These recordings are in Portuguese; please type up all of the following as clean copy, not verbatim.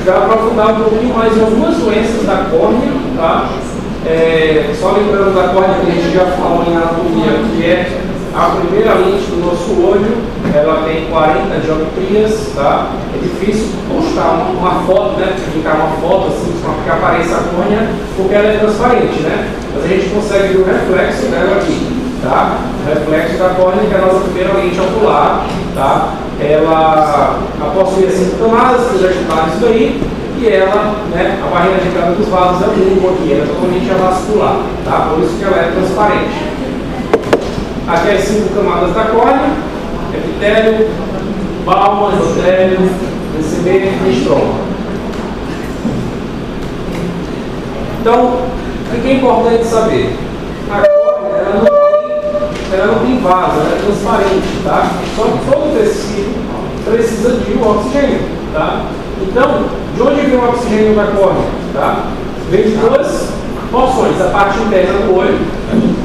já aprofundar um pouquinho mais em algumas doenças da córnea, tá? Só lembrando da córnea que a gente já falou em anatomia, que é a primeira lente do nosso olho, ela tem 40 dioptrias, tá? É difícil postar uma foto, né? Ficar uma foto assim, para que apareça a córnea, porque ela é transparente, né? Mas a gente consegue ver o reflexo dela aqui, tá? O reflexo da córnea, que é a nossa primeira lente ocular, tá? Ela possui 5 camadas, vocês já estudaram isso daí, e ela, né, a barreira de entrada dos vasos é o lumbo aqui, ela é totalmente avascular, tá? Por isso que ela é transparente. Aqui as 5 camadas da córnea: epitélio, balma, endotélio, PCB e estroma. Então, o que é importante saber? A córnea ela não tem vaso, ela é transparente, tá? Só que todo tecido precisa de oxigênio, tá? Então, de onde vem o oxigênio da córnea? Tá? Vem de 2 porções: a parte interna do olho,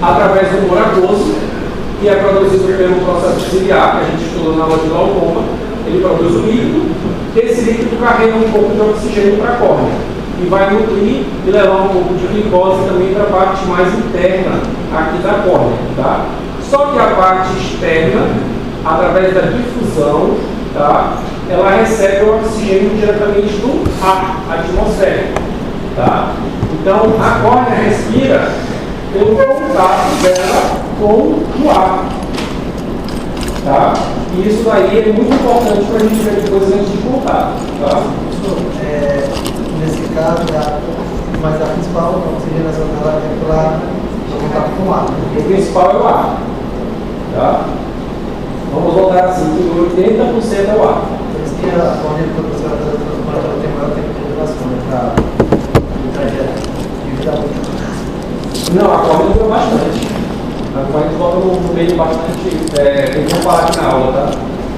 através do humor aquoso, que é produzido pelo processo ciliar, que a gente estudou na aula de glaucoma. Ele produz o líquido, esse líquido carrega um pouco de oxigênio para a córnea e vai nutrir e levar um pouco de glicose também para a parte mais interna aqui da córnea, tá? Só que a parte externa, através da difusão, tá? Ela recebe o oxigênio diretamente do ar atmosférico, tá? Então a córnea respira pelo contato dela com o ar, tá? E isso daí é muito importante para a gente ver depois antes de contato, tá? Nesse caso, mas a principal oxigenação dela é pela contato com o ar. O principal é o ar, tá? Vamos voltar assim, que 80% é o ar. Por isso que a córnea, quando você vai fazer o transplante, ela tem maior tempo de duração, né, para o trajeto de vida útil. Não, a córnea dura bastante. A córnea volta no meio bastante, tem que falar aqui na aula, tá?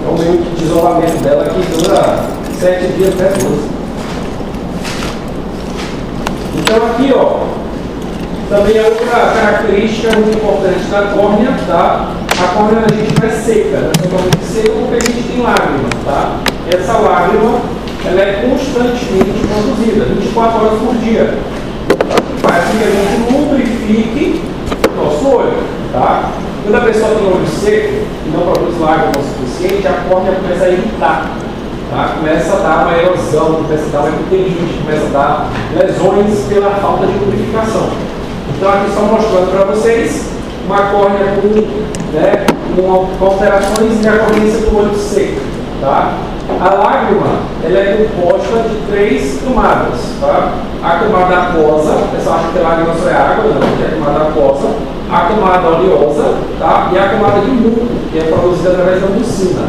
É um meio de isolamento dela que dura 7 dias, 10 dias. Então aqui, ó, também é outra característica muito importante da córnea, tá? A córnea da gente não é seca, né? Totalmente seca porque a gente tem lágrima, tá? Essa lágrima, ela é constantemente produzida, 24 horas por dia. Faz com que a gente lubrifique o nosso olho, tá? Quando a pessoa tem olho seco e não produz lágrima o suficiente, a córnea começa a irritar, tá? Começa a dar uma erosão, começa a dar uma epitelite, começa a dar lesões pela falta de lubrificação. Então aqui só mostrando para vocês uma córnea com alterações de ocorrência do olho seco, tá? A lágrima, ela é composta de 3 camadas, tá? A camada aquosa, o pessoal acha que a lágrima só é água, não, que é a camada aquosa, a camada oleosa, tá? E a camada de muco, que é produzida através da mucina.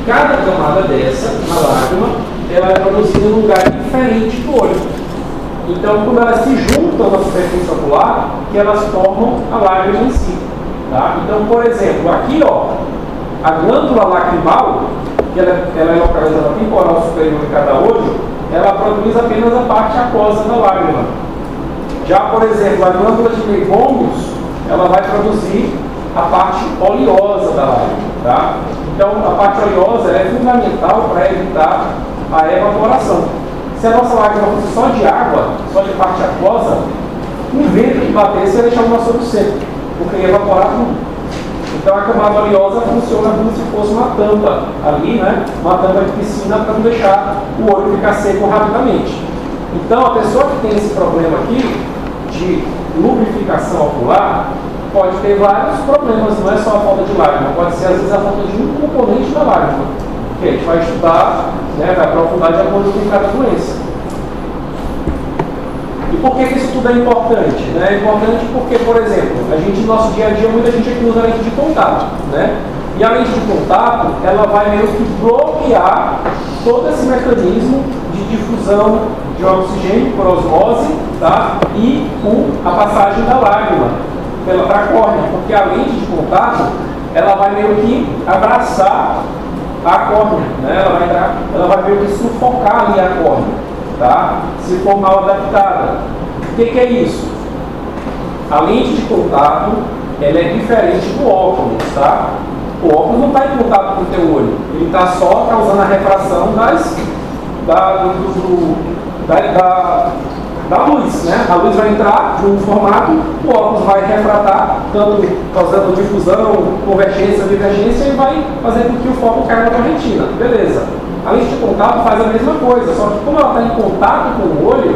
Cada camada dessa, na lágrima, ela é produzida em um lugar diferente do olho. Então, quando elas se juntam na superfície ocular, que elas formam a lágrima em si, tá? Então, por exemplo, aqui, ó, a glândula lacrimal, que ela é localizada na temporal superior de cada olho, ela produz apenas a parte aquosa da lágrima. Já, por exemplo, a glândula de Meibomius, ela vai produzir a parte oleosa da lágrima, tá? Então, a parte oleosa é fundamental para evitar a evaporação. Se a nossa lágrima fosse só de água, só de parte aquosa, um vento que batesse ia deixar o nosso olho seco, porque ia evaporar tudo. Então a camada oleosa funciona como se fosse uma tampa ali, né? Uma tampa de piscina para não deixar o olho ficar seco rapidamente. Então a pessoa que tem esse problema aqui de lubrificação ocular pode ter vários problemas, não é só a falta de lágrima, pode ser às vezes a falta de um componente da lágrima, que a gente vai estudar, né, vai aprofundar de acordo com cada doença. E por que isso tudo é importante? Né? É importante porque, por exemplo, a gente no nosso dia a dia, muita gente aqui usa a lente de contato, né? E a lente de contato, ela vai meio que bloquear todo esse mecanismo de difusão de oxigênio por osmose, tá? E a passagem da lágrima para a córnea, porque a lente de contato, ela vai meio que abraçar a córnea, né? Ela vai meio que sufocar ali a córnea, tá? Se for mal adaptada. O que é isso? A lente de contato, ela é diferente do óculos, tá? O óculos não está em contato com o teu olho, ele está só causando a refração da luz, né? A luz vai entrar num formato, o óculos vai refratar, tanto causando difusão, convergência, divergência, e vai fazer com que o foco caia na tua retina. Beleza. A lente de contato faz a mesma coisa, só que como ela está em contato com o olho,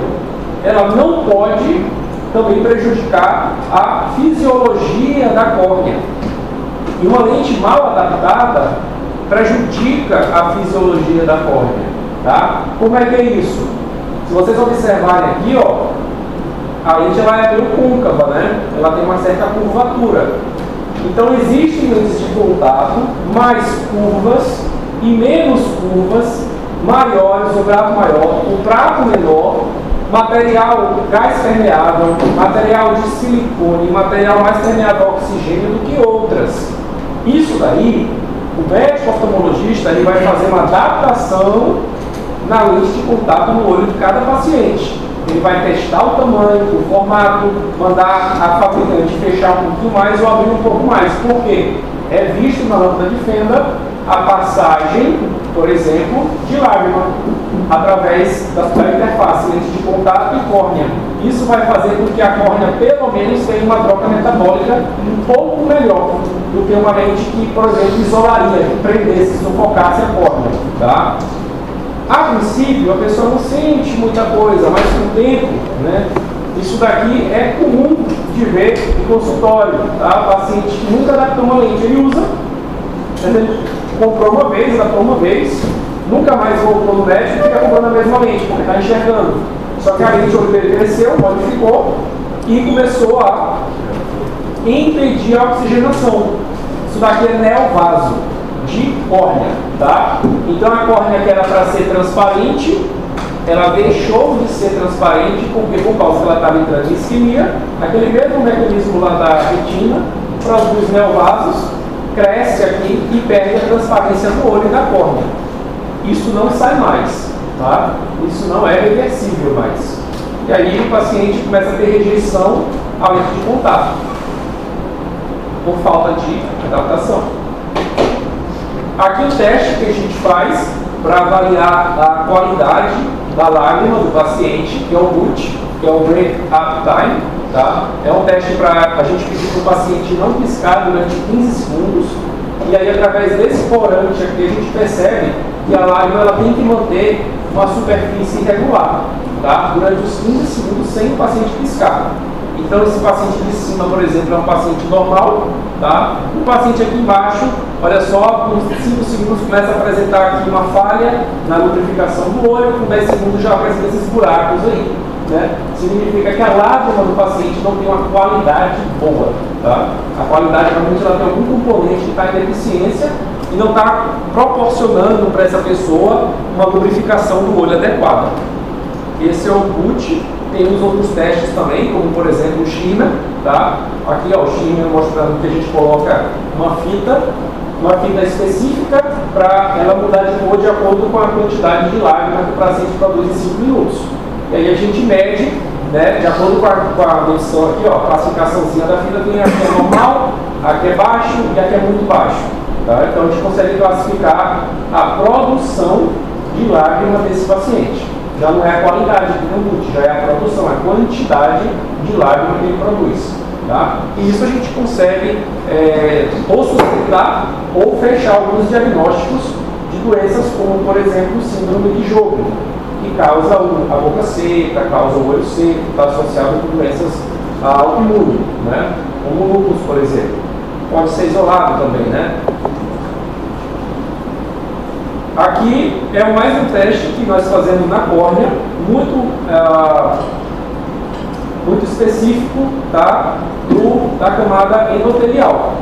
ela não pode também prejudicar a fisiologia da córnea. E uma lente mal adaptada prejudica a fisiologia da córnea. Tá? Como é que é isso? Se vocês observarem aqui, ó, a lente ela é meio côncava, né? Ela tem uma certa curvatura. Então existem lentes de contato mais curvas e menos curvas, maiores, o prato maior, o prato menor, material gás permeável, material de silicone, material mais permeável a oxigênio do que outras. Isso daí, o médico oftalmologista ele vai fazer uma adaptação na lente de contato no olho de cada paciente. Ele vai testar o tamanho, o formato, mandar a fabricante fechar um pouquinho mais ou abrir um pouco mais. Por quê? É visto na lâmpada de fenda a passagem, por exemplo, de lágrima através da interface lente de contato e córnea. Isso vai fazer com que a córnea pelo menos tenha uma troca metabólica um pouco melhor do que uma lente que, por exemplo, isolaria, que prendesse, sufocasse a córnea. Tá? A princípio, a pessoa não sente muita coisa, mas com o tempo, né, isso daqui é comum de ver em consultório. Tá? O paciente nunca adaptou uma lente, ele usa, ele comprou uma vez, adaptou uma vez, nunca mais voltou no médico e fica comprando a mesma lente, porque está enxergando. Só que a lente, o olho dele cresceu, modificou e começou a impedir a oxigenação. Isso daqui é neovaso de córnea, tá? Então a córnea que era para ser transparente, ela deixou de ser transparente porque por causa que ela estava entrando em isquemia, aquele mesmo mecanismo lá da retina, produz neovasos, cresce aqui e perde a transparência do olho e da córnea. Isso não sai mais, tá? Isso não é reversível mais. E aí o paciente começa a ter rejeição à lente de contato, por falta de adaptação. Aqui o teste que a gente faz para avaliar a qualidade da lágrima do paciente, que é o BUT, que é o Break Up Time. Tá? É um teste para a gente pedir para o paciente não piscar durante 15 segundos. E aí, através desse corante aqui, a gente percebe que a lágrima ela tem que manter uma superfície irregular, tá? Durante os 15 segundos sem o paciente piscar. Então, esse paciente de cima, por exemplo, é um paciente normal, tá? O paciente aqui embaixo, olha só, com 5 segundos começa a apresentar aqui uma falha na lubrificação do olho, com 10 segundos já apresenta esses buracos aí, né? Significa que a lágrima do paciente não tem uma qualidade boa, tá? A qualidade realmente ela tem algum componente que está em deficiência e não está proporcionando para essa pessoa uma lubrificação do olho adequada. Esse é o BUT. Tem os outros testes também, como por exemplo o China, tá? Aqui ó, o China mostrando que a gente coloca uma fita específica para ela mudar de cor de acordo com a quantidade de lágrima que o paciente produz em 5 minutos. E aí a gente mede, né, de acordo com a medição aqui, ó, a classificaçãozinha da fita tem aqui é normal, aqui é baixo e aqui é muito baixo. Tá? Então a gente consegue classificar a produção de lágrima desse paciente. Já não é a qualidade que tem o BUT, já é a produção, a quantidade de lágrima que ele produz. Tá? E isso a gente consegue ou sustentar ou fechar alguns diagnósticos de doenças como, por exemplo, síndrome de Sjögren, que causa a boca seca, causa o olho seco, está associado com doenças autoimunes, né? Como o lúpus, por exemplo. Pode ser isolado também, né? Aqui é mais um teste que nós fazemos na córnea, muito específico, tá? Da camada endotelial.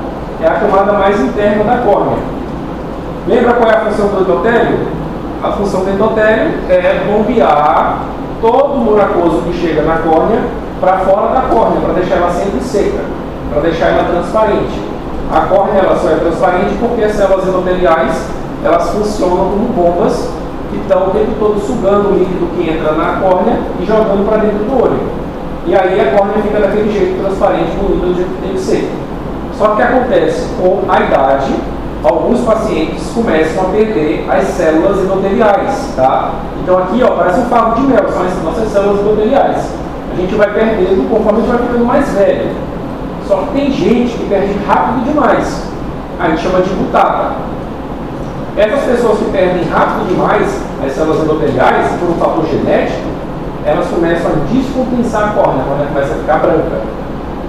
É a camada mais interna da córnea. Lembra qual é a função do endotélio? A função do endotélio é bombear todo o mucoso que chega na córnea para fora da córnea, para deixar ela sempre seca, para deixar ela transparente. A córnea ela só é transparente porque as células endoteliais elas funcionam como bombas que estão o tempo todo sugando o líquido que entra na córnea e jogando para dentro do olho. E aí a córnea fica daquele jeito transparente, bonita, do jeito que tem que ser. Só que acontece com a idade, alguns pacientes começam a perder as células endoteliais, tá? Então aqui, ó, parece um favo de mel, são as nossas células endoteliais. A gente vai perdendo conforme a gente vai ficando mais velho. Só que tem gente que perde rápido demais. A gente chama de butata. Essas pessoas que perdem rápido demais as células endoteliais, por um fator genético, elas começam a descompensar a córnea, quando ela começa a ficar branca.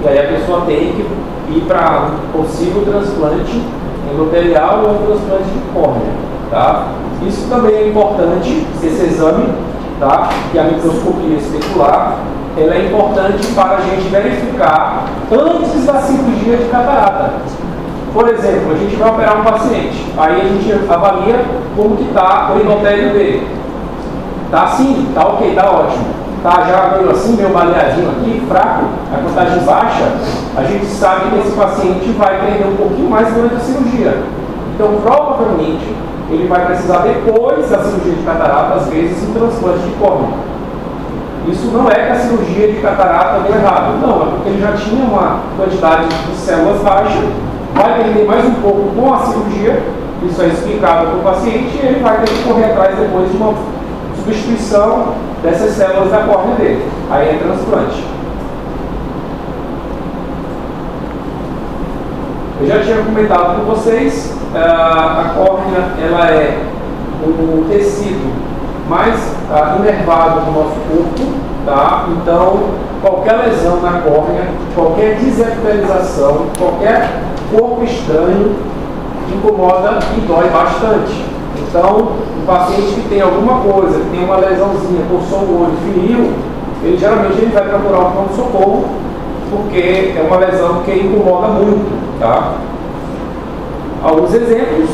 E aí a pessoa tem que ir para um possível transplante endotelial ou um transplante de córnea, tá? Isso também é importante, esse exame, tá? Que a microscopia especular, ela é importante para a gente verificar antes da cirurgia de catarata. Por exemplo, a gente vai operar um paciente, aí a gente avalia como que está o endotélio dele. Tá assim? Tá ok, tá ótimo. Tá já meio assim, meio baleadinho aqui, fraco, a contagem baixa, a gente sabe que esse paciente vai perder um pouquinho mais durante a cirurgia. Então, provavelmente, ele vai precisar depois da cirurgia de catarata, às vezes, um transplante de córnea. Isso não é que a cirurgia de catarata deu errado, não, é porque ele já tinha uma quantidade de células baixa, vai perder mais um pouco com a cirurgia, isso é explicado para o paciente, e ele vai ter que correr atrás depois de uma substituição dessas células da córnea dele. Aí é transplante. Eu já tinha comentado com vocês, a córnea ela é um tecido mais inervado do nosso corpo, tá? Então, qualquer lesão na córnea, qualquer desepitelização, qualquer corpo estranho incomoda e dói bastante. Então, o paciente que tem alguma coisa, que tem uma lesãozinha, coçou o olho, feriu, ele geralmente vai procurar um pronto-socorro, porque é uma lesão que incomoda muito, tá? Alguns exemplos.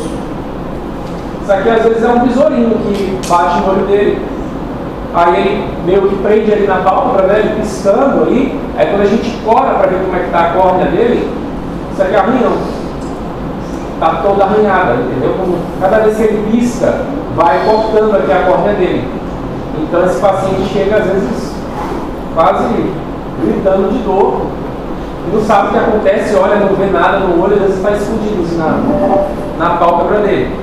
Isso aqui às vezes é um besourinho que bate no olho dele. Aí ele meio que prende ali na pálpebra, né, ele piscando ali. Aí quando a gente cora para ver como é que está a córnea dele, isso aqui arranha, está toda arranhada, entendeu? Como cada vez que ele pisca, vai cortando aqui a córnea dele. Então esse paciente chega às vezes quase gritando de dor, e não sabe o que acontece, olha, não vê nada no olho, às vezes está escondido assim, na pálpebra dele.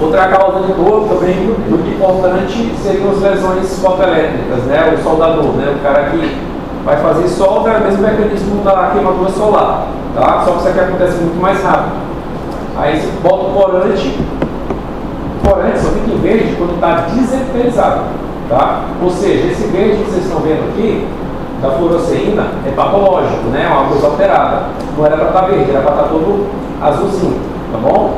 Outra causa de dor também muito importante seriam as lesões fotoelétricas, né? O soldador, né? O cara que vai fazer solda é o mesmo mecanismo da queimadura solar, tá? Só que isso aqui acontece muito mais rápido. Aí você bota o corante só fica em verde quando está desepitelizado, tá? Ou seja, esse verde que vocês estão vendo aqui, da fluoresceína, é patológico, né? É uma coisa alterada. Não era para estar verde, era para estar todo azulzinho, tá bom?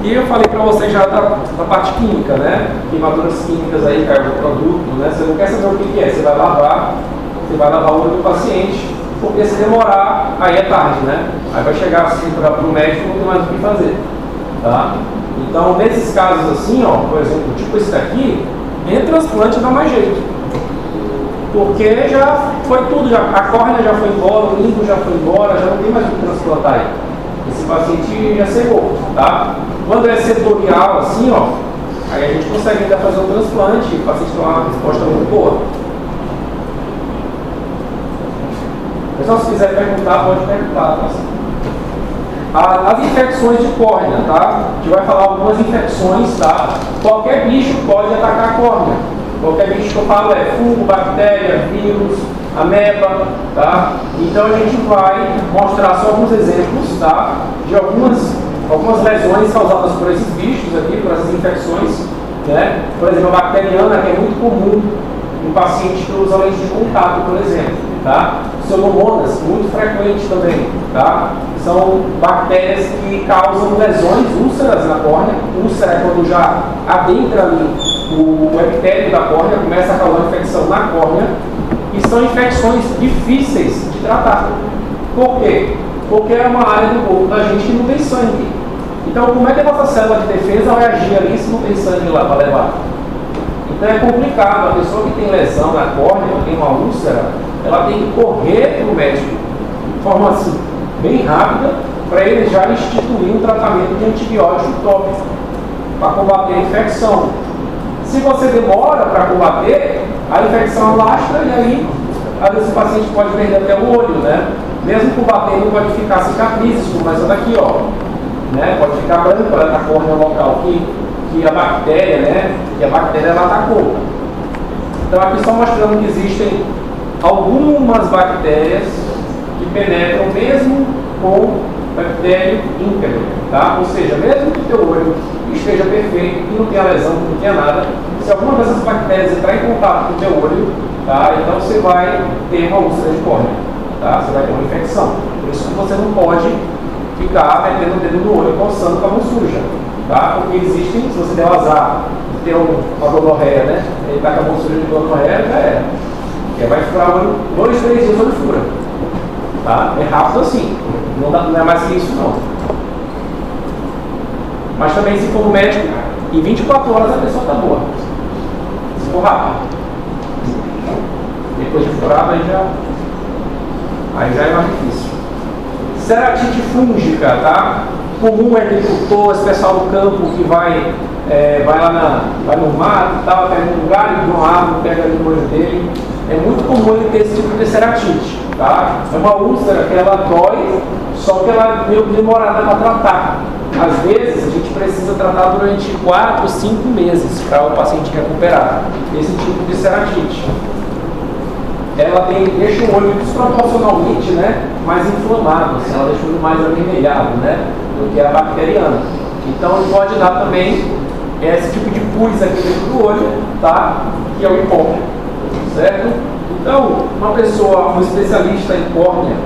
E eu falei para vocês já da parte química, né? Queimaduras químicas aí, caiu do produto, né? Você não quer saber o que é, você vai lavar o olho do paciente, porque se demorar, aí é tarde, né? Aí vai chegar assim para o médico e não tem mais o que fazer, tá? Então, nesses casos assim, ó, por exemplo, tipo esse daqui, nem transplante dá mais jeito. Porque já foi tudo, a córnea já foi embora, o limbo já foi embora, já não tem mais o que transplantar aí. Esse paciente já cegou, tá? Quando é setorial assim, ó, aí a gente consegue ainda fazer um transplante e o paciente tem uma resposta muito boa. Pessoal, se quiser perguntar, pode perguntar, tá? As infecções de córnea, tá? A gente vai falar algumas infecções, tá? Qualquer bicho pode atacar a córnea. Qualquer bicho que eu falo é fungo, bactéria, vírus, ameba, tá? Então a gente vai mostrar só alguns exemplos, tá? De algumas lesões causadas por esses bichos aqui, por essas infecções, né? Por exemplo, a bacteriana, que é muito comum em pacientes que usam lente de contato, por exemplo, tá? Pseudomonas, muito frequente também, tá? São bactérias que causam lesões, úlceras na córnea. Úlcera é quando já adentra ali o epitélio da córnea, começa a causar infecção na córnea, e são infecções difíceis de tratar. Por quê? Porque é uma área do corpo da gente que não tem sangue. Então, como é que a nossa célula de defesa vai agir ali se não tem sangue lá para levar? Então é complicado. A pessoa que tem lesão na córnea, que tem uma úlcera, ela tem que correr para o médico de forma assim, bem rápida, para ele já instituir um tratamento de antibiótico tópico para combater a infecção. Se você demora para combater, a infecção alastra e aí às vezes o paciente pode perder até o olho, né? Mesmo por batendo, pode ficar cicatrizes, como essa daqui, ó. Né? Pode ficar branca na córnea local que a bactéria, né? Que a bactéria ela atacou. Então aqui só mostrando que existem algumas bactérias que penetram mesmo com bactéria íntegro, tá? Ou seja, mesmo que o teu olho esteja perfeito e não tenha lesão, não tenha nada, se alguma dessas bactérias entrar em contato com o teu olho, tá? Então você vai ter uma úlcera de córnea, tá? Você vai ter uma infecção. Por isso que você não pode ficar metendo o dedo no olho coçando com a mão suja, tá? Porque existem, se você der o azar de ter uma gonorreia, né? Ele tá com a mão suja de gonorreia, já era. Porque vai furar o olho, 2, 3 dias o olho fura. Tá? É rápido assim, não é mais que isso não. Mas também se for um médico, em 24 horas a pessoa está boa. Se for rápido. Depois de furado aí já é mais difícil. Ceratite fúngica, tá? Comum é agricultor, esse pessoal do campo que vai no mato e tal, pega um galho de uma árvore, pega ali no olho dele. É muito comum ele ter esse tipo de ceratite, tá? É uma úlcera que ela dói, só que ela é meio demorada para tratar. Às vezes a gente precisa tratar durante 4, 5 meses para o paciente recuperar esse tipo de ceratite. Ela deixa o olho desproporcionalmente, né, mais inflamado, assim, ela deixa o olho mais avermelhado, né, do que a bacteriana. Então pode dar também esse tipo de pus aqui dentro do olho, tá? Que é o hipócrito, certo? Então, uma pessoa, um especialista em córnea,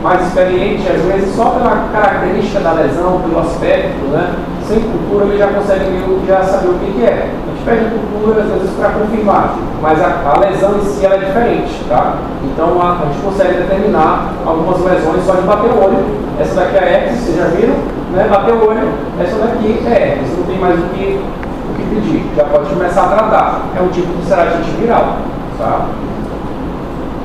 mais experiente, às vezes só pela característica da lesão, pelo aspecto, né? Sem cultura ele já consegue já saber o que é. A gente pede cultura às vezes para confirmar, mas a lesão em si ela é diferente, tá? Então a gente consegue determinar algumas lesões só de bater o olho. Essa daqui é a herpes, vocês já viram, né? Bater o olho, essa daqui é herpes, não tem mais o que pedir, já pode começar a tratar. É um tipo de ceratite viral, tá?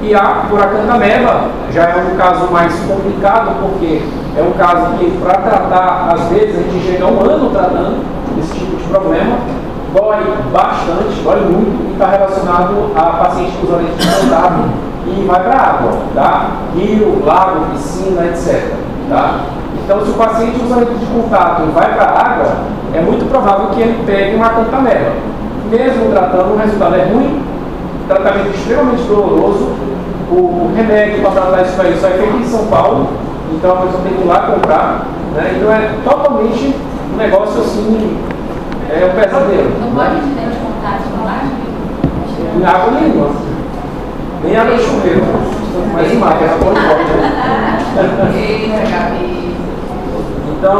E a furacão da ameba já é um caso mais complicado, porque é um caso que, para tratar, às vezes a gente chega a 1 ano tratando esse tipo de problema, dói bastante, dói muito, e está relacionado a paciente com usuário de contato e vai para a água, tá? Rio, lago, piscina, etc. Tá? Então, se o paciente usa lente de contato e vai para a água, é muito provável que ele pegue uma cantamela. Mesmo tratando, o resultado é ruim, tratamento extremamente doloroso. O remédio para tratar isso aí só é feito em São Paulo, então a pessoa tem que ir lá comprar, né? Então é totalmente um negócio assim, é um pesadelo. Não pode ter lente de contato no ar? Em água nenhuma, nem água de chuveiro, mas em máquina, ela pode pode. Eita, Gabi. Então,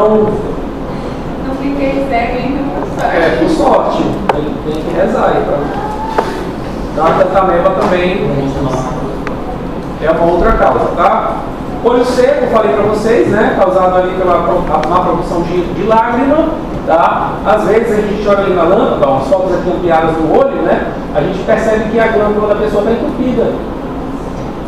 Não fiquei cego ainda por sorte, tem que rezar aí para a cantamela também. É uma outra causa, tá? Olho seco, falei para vocês, né? Causado ali pela má produção de lágrima, tá? Às vezes a gente olha ali na lâmpada, ó, as fotos aqui ampliadas do olho, né? A gente percebe que a glândula da pessoa está entupida.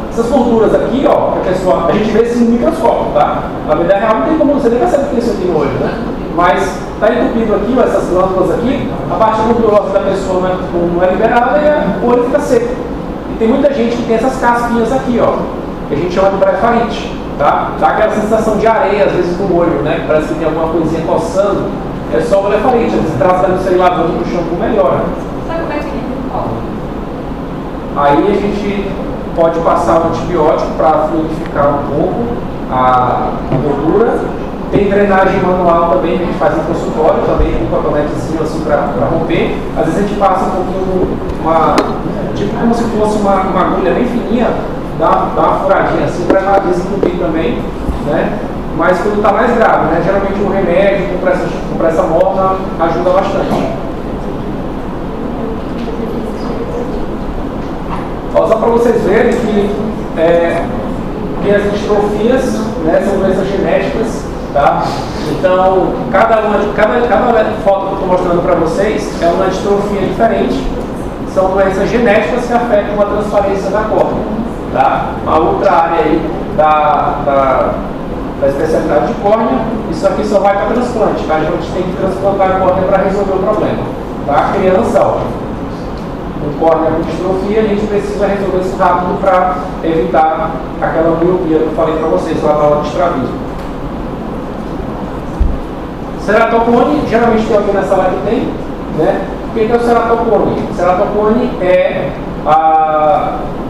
Essas gorduras aqui, ó, que a pessoa, a gente vê isso no microscópio, tá? Na verdade real não tem como, você nem percebe que tem isso aqui no olho, né? Mas está entupido aqui, ó, essas glândulas aqui, a parte gordurosa da pessoa não é liberada e o olho fica seco. E tem muita gente que tem essas caspinhas aqui, ó, que a gente chama de blefarite, tá? Dá aquela sensação de areia, às vezes, no olho, né? Que parece que tem alguma coisinha coçando. É só o blefarite, você tratando isso aí lavando no shampoo melhora. Sabe como é que ele cola? Aí a gente pode passar um antibiótico para fluidificar um pouco a gordura. Tem drenagem manual também, que a gente faz no consultório, também com um cotonetezinho assim para romper. Às vezes a gente passa um pouquinho, tipo como se fosse uma agulha bem fininha, dá uma furadinha assim para desentupir também, né? Mas quando está mais grave, né? Geralmente um remédio, compressa morna, ajuda bastante. Só para vocês verem que as distrofias, né, são doenças genéticas, tá? Então, cada foto que eu estou mostrando para vocês é uma distrofia diferente. São doenças genéticas que afetam a transparência da córnea, tá? Uma outra área aí da especialidade de córnea, isso aqui só vai para transplante, tá? A gente tem que transplantar a córnea para resolver o problema, tá? A criança, ó, com córnea com distrofia, a gente precisa resolver isso rápido para evitar aquela miopia que eu falei para vocês lá na aula de estrabismo. Ceratocone, geralmente tem alguém na sala que tem, né? O que é o ceratocone? O ceratocone é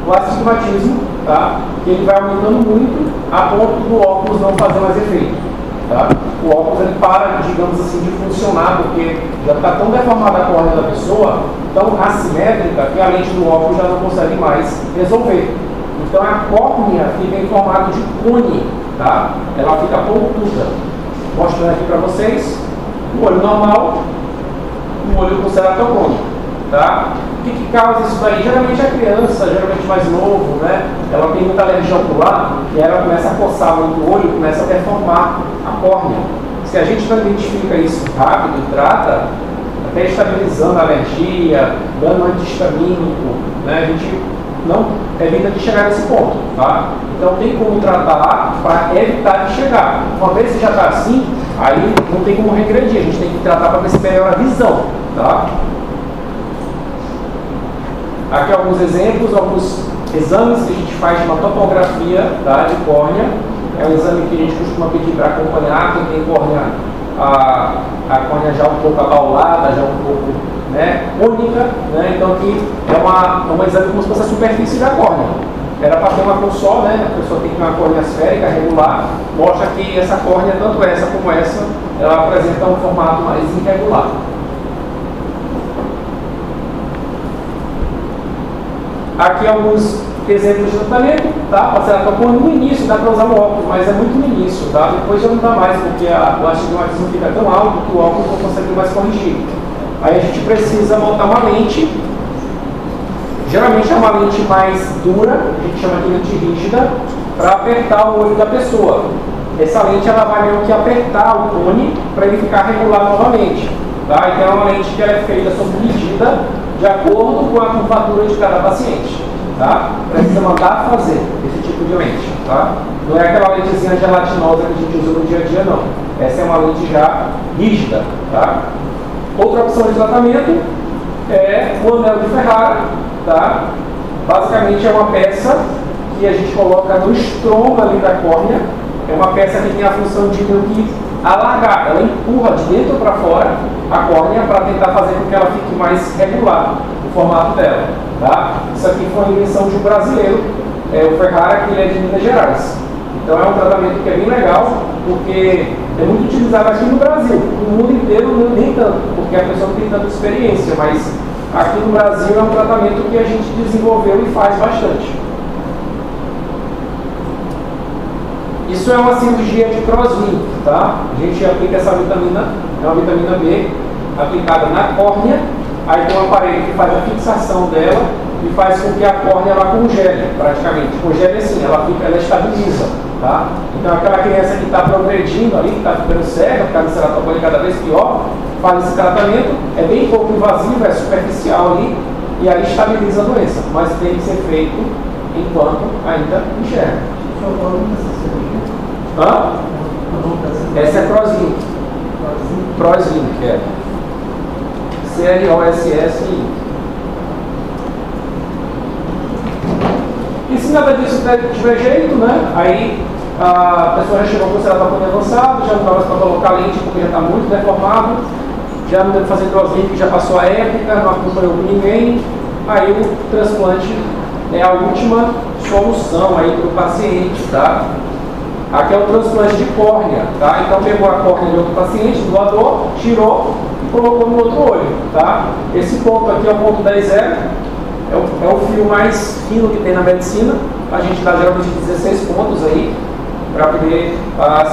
o astigmatismo, tá? Que ele vai aumentando muito a ponto do óculos não fazer mais efeito, tá? O óculos ele para, digamos assim, de funcionar porque já está tão deformada a córnea da pessoa, tão assimétrica, que a lente do óculos já não consegue mais resolver. Então a córnea fica em formato de cone, tá? Ela fica pontuda. Mostrando aqui para vocês o olho normal, o olho com ceratocone, tá? O que causa isso daí? Geralmente a criança, geralmente mais novo, né? Ela tem muita alergia ocular e ela começa a coçar muito o olho, começa a deformar a córnea. Se a gente não identifica isso rápido e trata, até estabilizando a alergia, dando antihistamínico, né? A gente não evita de chegar nesse ponto, tá? Então tem como tratar para evitar de chegar. Uma vez que já está assim, aí não tem como regredir, a gente tem que tratar para ver se melhora a visão, tá? Aqui alguns exemplos, alguns exames que a gente faz de uma topografia, tá, de córnea. É um exame que a gente costuma pedir para acompanhar quem tem córnea, a córnea já um pouco abaulada, já um pouco, né, única, né? Então aqui é um exame como se fosse a superfície da córnea. Era para ter uma cor só, né? A pessoa tem que ter uma córnea esférica, regular. Mostra que essa córnea, tanto essa como essa, ela apresenta um formato mais irregular. Aqui alguns exemplos de tratamento, tá? A ceratocone no início dá para usar o óculos, mas é muito no início, tá? Depois já não dá mais, porque o astigmatismo fica tão alto que o óculos não consegue mais corrigir. Aí a gente precisa montar uma lente. Geralmente é uma lente mais dura, a gente chama de lente rígida, para apertar o olho da pessoa. Essa lente ela vai meio que apertar o cone para ele ficar regular novamente. Tá? Então é uma lente que ela é feita sob medida de acordo com a curvatura de cada paciente. Tá? Precisa mandar fazer esse tipo de lente. Tá? Não é aquela lentezinha gelatinosa que a gente usa no dia a dia, não. Essa é uma lente já rígida. Tá? Outra opção de tratamento é o anel de Ferrara. Tá? Basicamente é uma peça que a gente coloca no estroma ali da córnea. É uma peça que tem a função de meio que alargar, ela empurra de dentro para fora a córnea para tentar fazer com que ela fique mais regular o formato dela. Tá? Isso aqui foi uma invenção de um brasileiro, o Ferrara, que ele é de Minas Gerais. Então é um tratamento que é bem legal, porque é muito utilizado aqui no Brasil. No mundo inteiro nem tanto, porque a pessoa não tem tanta experiência, mas aqui no Brasil é um tratamento que a gente desenvolveu e faz bastante. Isso é uma cirurgia de cross-link, tá? A gente aplica essa vitamina, é uma vitamina B, aplicada na córnea, aí tem um aparelho que faz a fixação dela e faz com que a córnea ela congele, praticamente. Congele assim, ela estabiliza, tá? Então aquela criança que está progredindo ali, que está ficando cega, que está no ceratocone cada vez pior, faz esse tratamento, é bem pouco invasivo, é superficial ali, e aí estabiliza a doença, mas tem que ser feito enquanto ainda enxerga. Hã? Essa é Crosslink. Crosslink, é. CROSS. E se nada disso tiver jeito, né? Aí a pessoa já chegou com o ceratocone avançado, já não dá mais para colocar lente porque já está muito deformado, já não deve fazer Crosslink, já passou a época, não acompanhou com ninguém. Aí o transplante é a última solução aí para o paciente, tá? Aqui é o transplante de córnea, tá? Então pegou a córnea de outro paciente, doador, tirou e colocou no outro olho, tá? Esse ponto aqui é o ponto 10-0, é o fio mais fino que tem na medicina. A gente dá geralmente 16 pontos aí para poder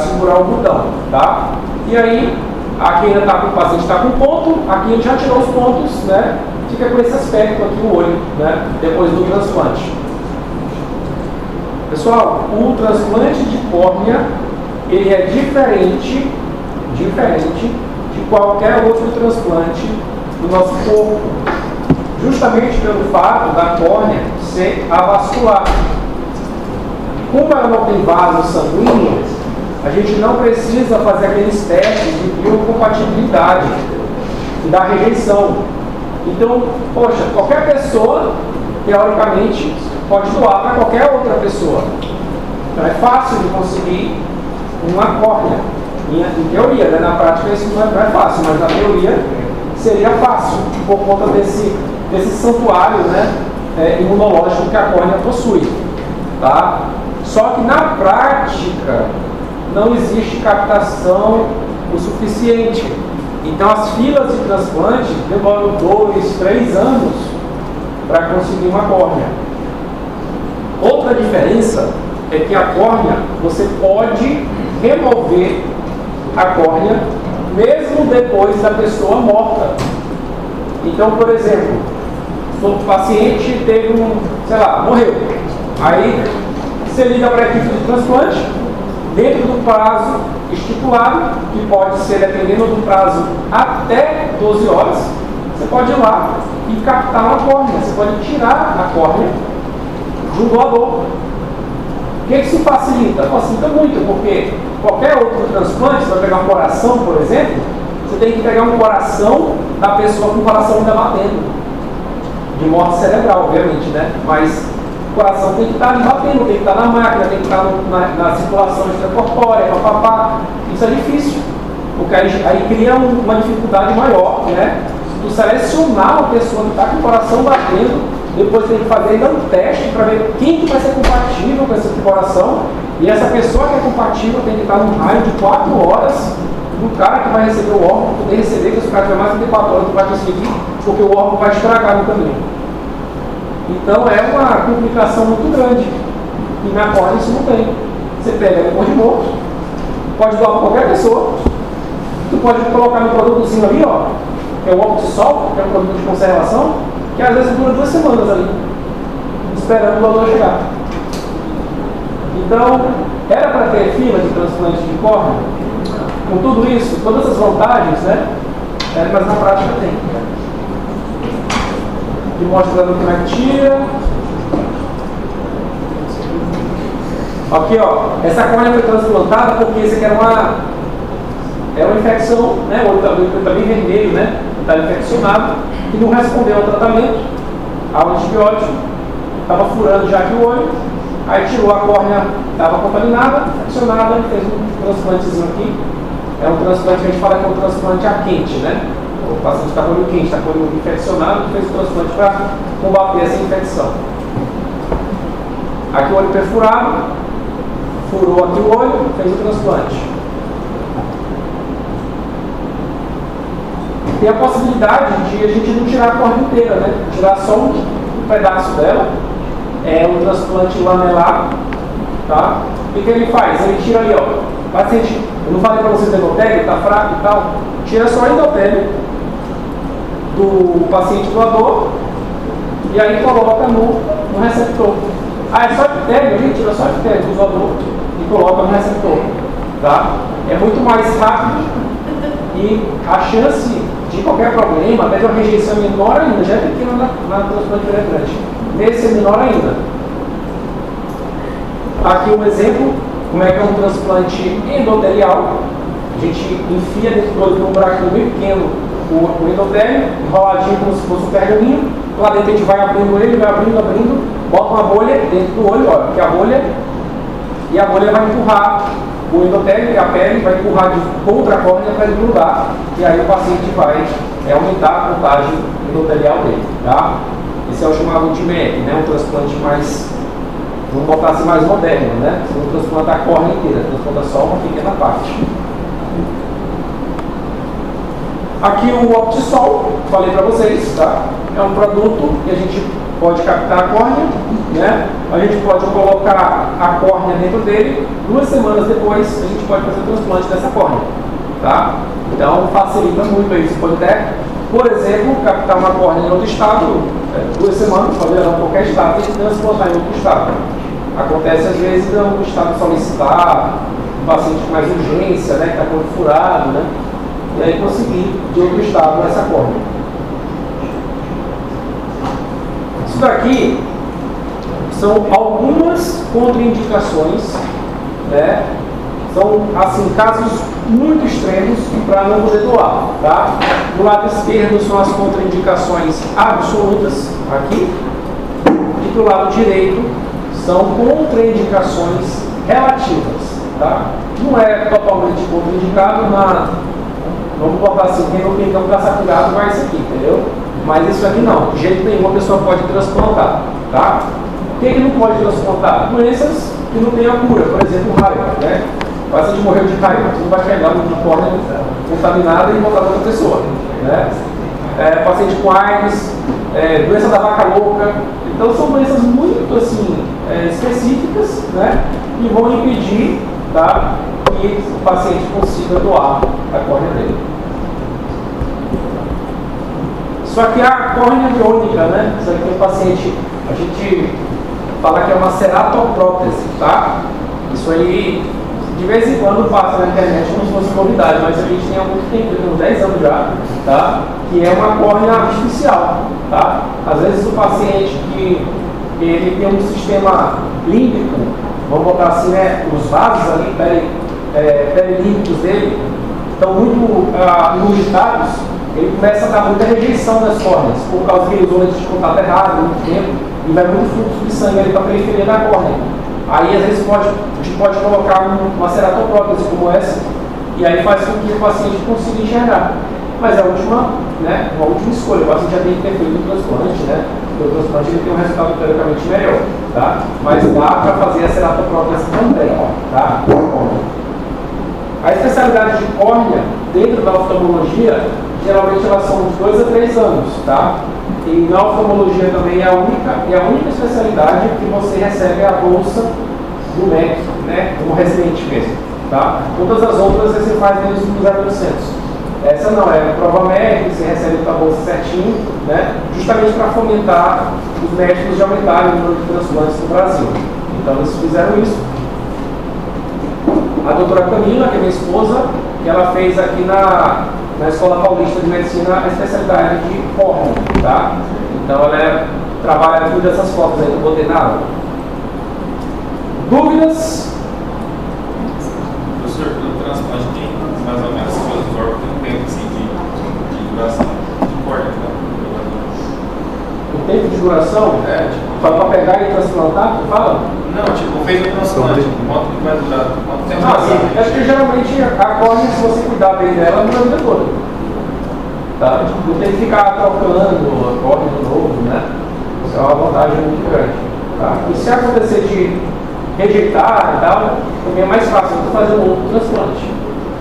segurar o botão, tá? E aí, aqui ainda tá com o paciente está com ponto, aqui ele já tirou os pontos, né? Fica com esse aspecto aqui o olho, né? Depois do transplante. Pessoal, o transplante de córnea, ele é diferente de qualquer outro transplante do nosso corpo, justamente pelo fato da córnea ser avascular. Como ela não tem vaso sanguíneo, a gente não precisa fazer aqueles testes de biocompatibilidade e da rejeição. Então, poxa, qualquer pessoa, teoricamente, pode doar para qualquer outra pessoa. Então é fácil de conseguir uma córnea. Em teoria, né? Na prática isso não é fácil, mas na teoria seria fácil, por conta desse santuário, né, imunológico que a córnea possui. Tá? Só que na prática não existe captação o suficiente. Então as filas de transplante demoram 2, 3 anos para conseguir uma córnea. Outra diferença é que a córnea, você pode remover a córnea mesmo depois da pessoa morta. Então, por exemplo, o paciente teve morreu. Aí você liga para a equipe de transplante, dentro do prazo estipulado, que pode ser, dependendo do prazo, até 12 horas, você pode ir lá e captar uma córnea. Você pode tirar a córnea do doador. O que isso facilita? Facilita muito, porque qualquer outro transplante, você vai pegar um coração, por exemplo, você tem que pegar um coração da pessoa com o coração ainda batendo. De morte cerebral, obviamente, né? Mas o coração tem que estar ali batendo, tem que estar na máquina, tem que estar na circulação extracorpórea, papapá. Isso é difícil, porque aí cria uma dificuldade maior, né? Tu selecionar uma pessoa que está com o coração batendo, depois tem que fazer ainda um teste para ver quem que vai ser compatível com esse coração, e essa pessoa que é compatível tem que estar num raio de 4 horas do cara que vai receber o órgão, poder receber, que se o cara tiver mais de 4 horas não vai conseguir, porque o órgão vai estragar no caminho. Então é uma complicação muito grande, e na córnea isso não tem. Você pega depois de morto, pode doar para qualquer pessoa, tu pode colocar no produtozinho ali, ó, que é o Optisol, que é um produto de conservação, que às vezes dura 2 semanas ali, esperando o doador chegar. Então, era para ter fila de transplante de córnea, com tudo isso, todas essas vantagens, né? Mas na prática tem. Aqui mostrando como é que tira. Aqui, ó, essa córnea foi transplantada porque isso aqui era uma infecção, né? O olho está bem vermelho, né? Está infeccionado e não respondeu ao tratamento, ao antibiótico, estava furando já aqui o olho, aí tirou a córnea, estava contaminada, infeccionada, e fez um transplantezinho aqui. É um transplante que a gente fala que é um transplante a quente, né? O paciente está com o olho quente, está com o olho infeccionado, fez o transplante para combater essa infecção. Aqui o olho perfurado, furou aqui o olho, fez o transplante. Tem a possibilidade de a gente não tirar a córnea inteira, né? Tirar só um pedaço dela. É um transplante lamelar, tá? O que ele faz? Ele tira ali, ó. Paciente, eu não falei para vocês do endotélio, está fraco e tal. Tira só o endotélio do paciente doador e aí coloca no receptor. Ah, é só epitélio, gente, tira só epitélio do doador e coloca no receptor, tá? É muito mais rápido e a chance de qualquer problema, até de uma rejeição menor ainda, já é pequena na transplante penetrante. Nesse é menor ainda. Aqui um exemplo, como é que é um transplante endotelial. A gente enfia dentro do olho, um buraquinho bem pequeno, o endotélio, enroladinho como se fosse um pergaminho. Lá dentro a gente vai abrindo ele, vai abrindo, bota uma bolha dentro do olho, ó, que é a bolha vai empurrar o endotélio e a pele, vai empurrar contra a córnea para ele grudar, e aí o paciente vai aumentar a contagem endotelial dele, tá? Esse é o chamado de MEC, né? Um transplante mais, vamos botar assim, mais moderno, né? Você não transplanta a córnea inteira, transplanta só uma pequena parte. Aqui o Optisol, falei para vocês, tá? É um produto que a gente pode captar a córnea, né? A gente pode colocar a córnea dentro dele, 2 semanas depois a gente pode fazer o transplante dessa córnea, tá? Então facilita muito isso. Você pode até, por exemplo, captar uma córnea em outro estado, 2 semanas, pode levar qualquer estado e transplantar em outro estado. Acontece às vezes no estado solicitar, um paciente com mais urgência, né? Que está com o furado, né? E aí conseguir de outro estado essa córnea. Isso daqui são algumas contraindicações, né, São, assim, casos muito extremos para não poder doar, tá? Do lado esquerdo são as contraindicações absolutas, aqui. E do lado direito são contraindicações relativas, tá? Não é totalmente contraindicado, mas vamos botar assim, quem não está saturado vai isso aqui, entendeu? Mas isso aqui não, de jeito nenhum a pessoa pode transplantar, tá? O que não pode transplantar? Doenças que não tem a cura, por exemplo, raiva, né? O paciente morreu de raiva, você não vai pegar uma córnea contaminada e botar para outra pessoa, né? Paciente com AIDS, doença da vaca louca. Então são doenças muito assim, específicas, né? E vão impedir, tá, que o paciente consiga doar a córnea dele. Isso aqui é a córnea biônica, né? Isso aqui é o paciente, a gente fala que é uma ceratoprótese, tá? Isso aí, de vez em quando passa na internet como se fosse novidade, mas a gente tem há muito tempo, tem uns 10 anos já, tá? Que é uma córnea artificial, tá? Às vezes o paciente que ele tem um sistema límbico, vamos botar assim, né? Os vasos ali, perilímbicos dele, estão muito inunditados, ele começa a dar muita rejeição nas córneas, por causa que ele usou lente de contato errado, muito tempo, e vai muito fluxo de sangue ali para a periferia da córnea. Aí, às vezes, a gente pode colocar uma ceratoprótese como essa, e aí faz com que o paciente consiga enxergar. Mas é a última, né, uma última escolha. O paciente já tem que ter feito o transplante, né? Porque o transplante ele tem um resultado teoricamente melhor, tá? Mas dá para fazer a ceratoprótese também, tá? A especialidade de córnea, dentro da oftalmologia, geralmente elas são de 2 a 3 anos, tá? E na oftalmologia também é a única especialidade que você recebe a bolsa do MEC, né? Como residente mesmo, tá? Todas as outras você faz menos de 0,800. Essa não, é prova MEC, você recebe a bolsa certinho, né? Justamente para fomentar os médicos de aumentarem o número de transplantes no Brasil. Então eles fizeram isso. A doutora Camila, que é minha esposa, que ela fez aqui na Escola Paulista de Medicina a especialidade de córnea, tá? Então ela trabalha tudo dessas fotos aí que eu botei na aula. Dúvidas? Professor, o transplante tem mais ou menos quantos órgãos tem um tempo assim, de duração de córnea, O tempo de duração? Para pegar e transplantar, tu fala? Não, tipo, fez o transplante, quanto que vai durar? Quanto tempo Ah, vai sim. durar? Acho que geralmente a córnea, se você cuidar bem dela, dura a vida toda. Tá? Não tem que ficar trocando a córnea de novo, né? Isso é uma vantagem muito grande. Tá? E se acontecer de rejeitar e tal, também é mais fácil do que fazer um outro transplante.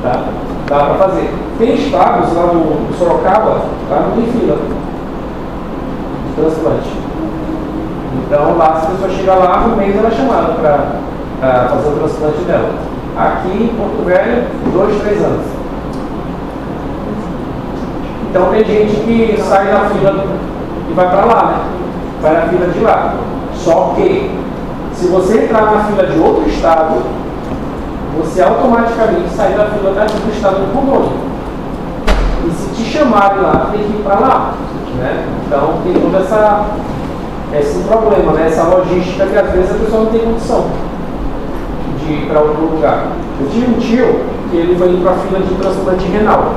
Tá? Dá para fazer. Tem estados lá no Sorocaba, tá? Não tem fila de transplante. Então lá, se a pessoa chega lá, no mês ela é chamada para fazer o transplante dela. Aqui em Porto Velho, 2, 3 anos. Então tem gente que sai da fila e vai para lá, né? Vai na fila de lá. Só que, se você entrar na fila de outro estado, você automaticamente sai da fila do estado do condomínio. E se te chamarem lá, tem que ir para lá, né? Então tem todo esse problema, né? Essa logística que às vezes a pessoa não tem condição de ir para outro lugar. Eu tive um tio que ele foi indo para a fila de transplante renal.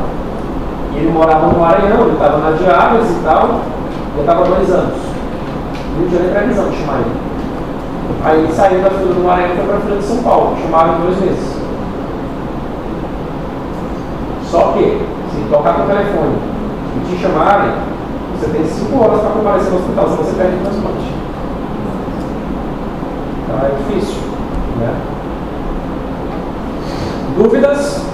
E ele morava no Maranhão, ele estava na diálise e tal, eu estava 2 anos. E não tinha nem previsão de chamar ele. Aí ele saiu da fila do Maranhão e foi para a fila de São Paulo, chamaram em 2 meses. Só que, se tocar no telefone e te chamarem, você tem 5 horas para comparecer no hospital, senão você perde o transplante. Então é difícil, né? Dúvidas?